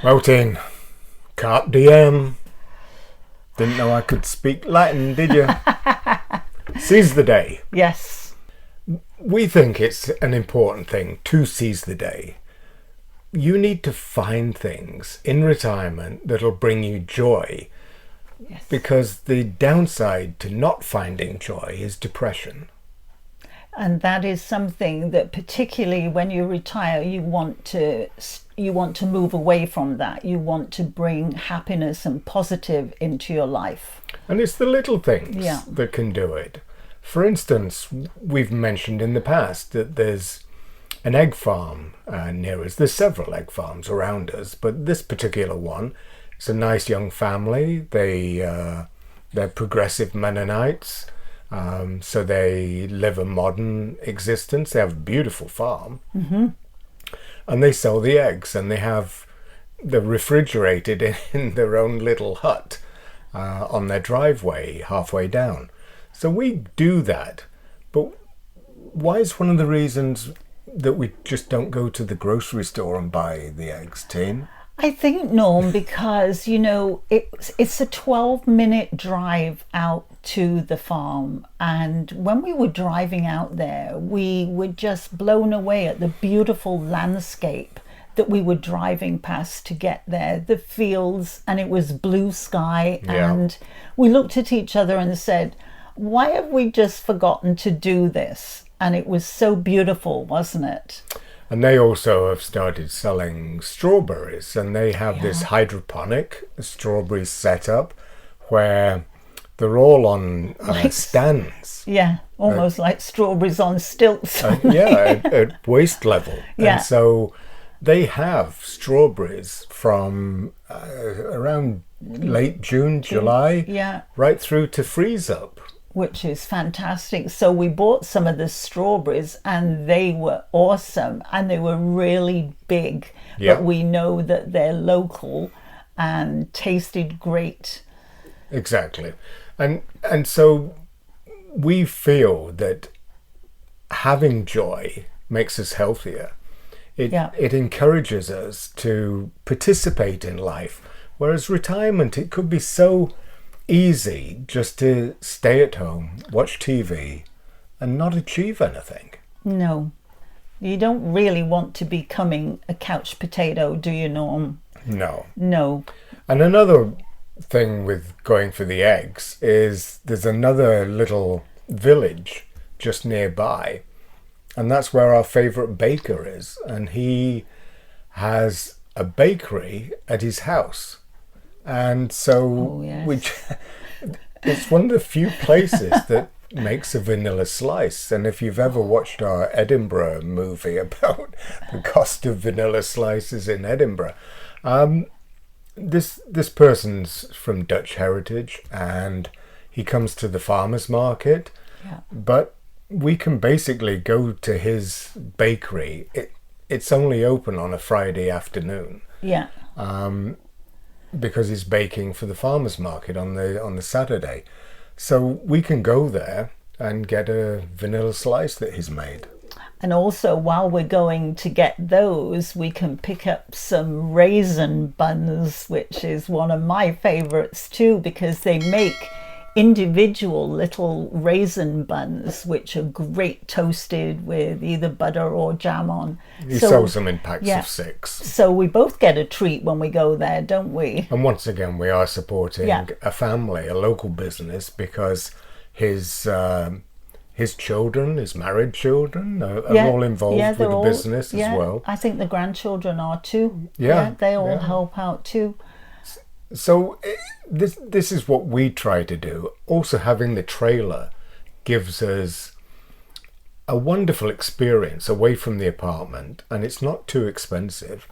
Martin, carpe diem. Didn't know I could speak Latin, did you? Seize the day. Yes. We think it's an important thing to seize the day. You need to find things in retirement that'll bring you joy. Yes. Because the downside to not finding joy is depression. And that is something that, particularly when you retire, you want to move away from that. You want to bring happiness and positive into your life. And it's the little things that can do it. For instance, we've mentioned in the past that there's an egg farm near us. There's several egg farms around us, but this particular one, it's a nice young family. They're progressive Mennonites. So they live a modern existence. They have a beautiful farm. Mm-hmm. And they sell the eggs, and they're refrigerated in their own little hut on their driveway halfway down. So we do that. But why is one of the reasons that we just don't go to the grocery store and buy the eggs, Teen? I think, Norm, because, it's a 12-minute drive out to the farm. And when we were driving out there, we were just blown away at the beautiful landscape that we were driving past to get there, the fields, and it was blue sky. Yeah. And we looked at each other and said, why have we just forgotten to do this? And it was so beautiful, wasn't it? And they also have started selling strawberries, and they have this hydroponic strawberry setup where they're all on stands. Yeah, almost like strawberries on stilts. At waist level. Yeah. And so they have strawberries from around late June, July, right through to freeze up. Which is fantastic. So we bought some of the strawberries and they were awesome and they were really big. Yeah. But we know that they're local and tasted great. Exactly. And so we feel that having joy makes us healthier. It encourages us to participate in life. Whereas retirement, it could be so easy just to stay at home, watch TV, and not achieve anything. No. You don't really want to be becoming a couch potato, do you, Norm? No. No. And another thing with going for the eggs is there's another little village just nearby, and that's where our favourite baker is. And he has a bakery at his house. And so it's one of the few places that makes a vanilla slice. And if you've ever watched our Edinburgh movie about the cost of vanilla slices in Edinburgh, this person's from Dutch heritage, and he comes to the farmer's market. Yeah. But we can basically go to his bakery. It's only open on a Friday afternoon. Yeah. Because he's baking for the farmer's market on the Saturday. So we can go there and get a vanilla slice that he's made. And also, while we're going to get those, we can pick up some raisin buns, which is one of my favorites too, because they make individual little raisin buns, which are great toasted with either butter or jam on. He sells them in packs of 6. So we both get a treat when we go there, don't we? And once again, we are supporting a family, a local business, because his children, his married children, are all involved with the business as well. I think the grandchildren are too. Yeah, they all help out too. So this is what we try to do. Also, having the trailer gives us a wonderful experience away from the apartment, and it's not too expensive.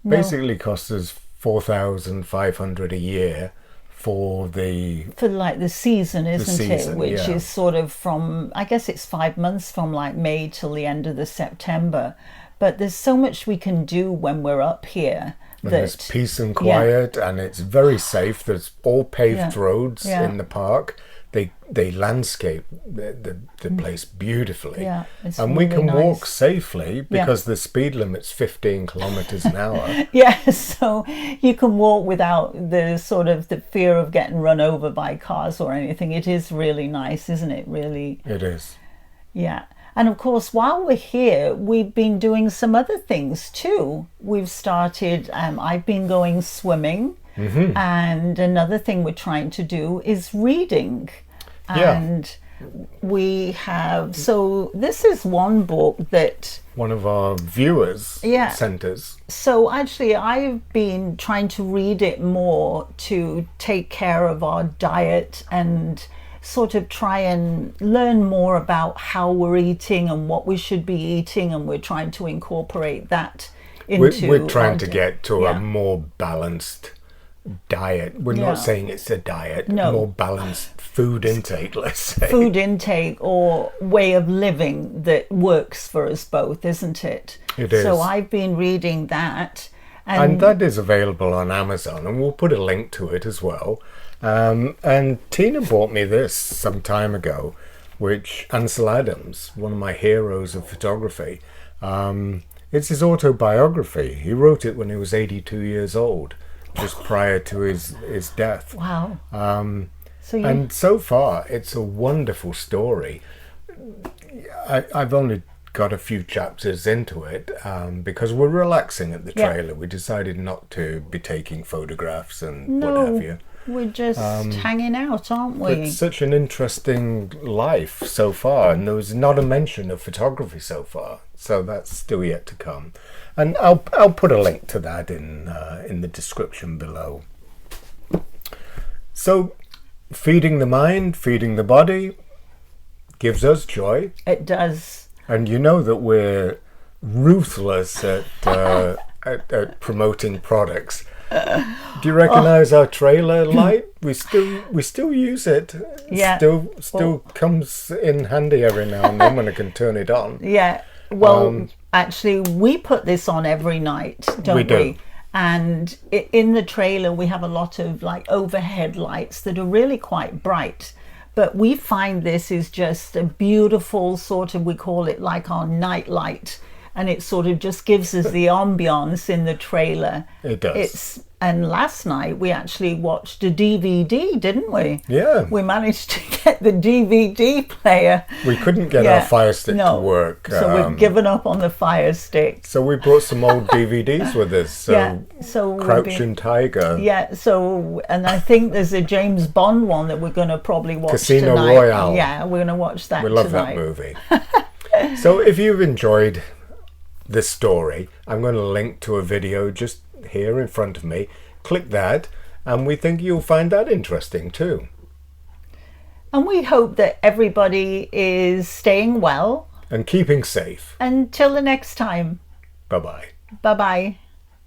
No. Basically costs us $4,500 a year for like the season, isn't it? Which is sort of from, I guess it's 5 months, from like May till the end of the September. But there's so much we can do when we're up here. And there's peace and quiet, and it's very safe. There's all paved roads in the park. they landscape the place beautifully. Yeah, it's and we really can walk nice. safely because the speed limit's 15 kilometers an hour. Yeah, so you can walk without the sort of the fear of getting run over by cars or anything. It is really nice, isn't it? Really, It is. yeah. And of course, while we're here, we've been doing some other things too. We've started, I've been going swimming, and another thing we're trying to do is reading. Yeah. And we have, so this is one book that, One of our viewers Yeah. sent us. so actually I've been trying to read it more to take care of our diet and sort of try and learn more about how we're eating and what we should be eating, and we're trying to incorporate that into We're trying our to get to yeah. a more balanced diet. We're Yeah. not saying it's a diet. No. More balanced food intake, let's say. food intake or way of living that works for us both, isn't it? It is. So I've been reading that, And that is available on Amazon, and we'll put a link to it as well. And Tina bought me this some time ago, which Ansel Adams, one of my heroes of photography, it's his autobiography. He wrote it when he was 82 years old, just prior to his death. wow. So you, And so far, it's a wonderful story. I've only got a few chapters into it because we're relaxing at the Yeah. trailer. We decided not to be taking photographs and what have you. we're just hanging out, aren't we? It's such an interesting life so far, and there was not a mention of photography so far, so that's still yet to come. And I'll put a link to that in the description below. So, feeding the mind, feeding the body, gives us joy, It does. and you know that we're ruthless at promoting products. Do you recognise our trailer light? We still use it. Yeah. Still comes in handy every now and then when I can turn it on. Yeah. Well, actually, we put this on every night, don't we? We do. And in the trailer, we have a lot of like overhead lights that are really quite bright. But we find this is just a beautiful sort of, we call it like our night light. And it sort of just gives us the ambience in the trailer. It does. And last night we actually watched a DVD, didn't we? Yeah. We managed to get the DVD player. We couldn't get our Fire Stick to work. So we've given up on the Fire Stick. So we brought some old DVDs with us. So Yeah, so we'll Crouching Tiger. Yeah, so, and I think there's a James Bond one that we're going to probably watch Casino tonight. Royale. Yeah, we're going to watch that We love tonight. that movie. So if you've enjoyed this story, I'm going to link to a video just here in front of me. Click that, and we think you'll find that interesting too. And we hope that everybody is staying well. And keeping safe. Until the next time. Bye-bye. Bye-bye.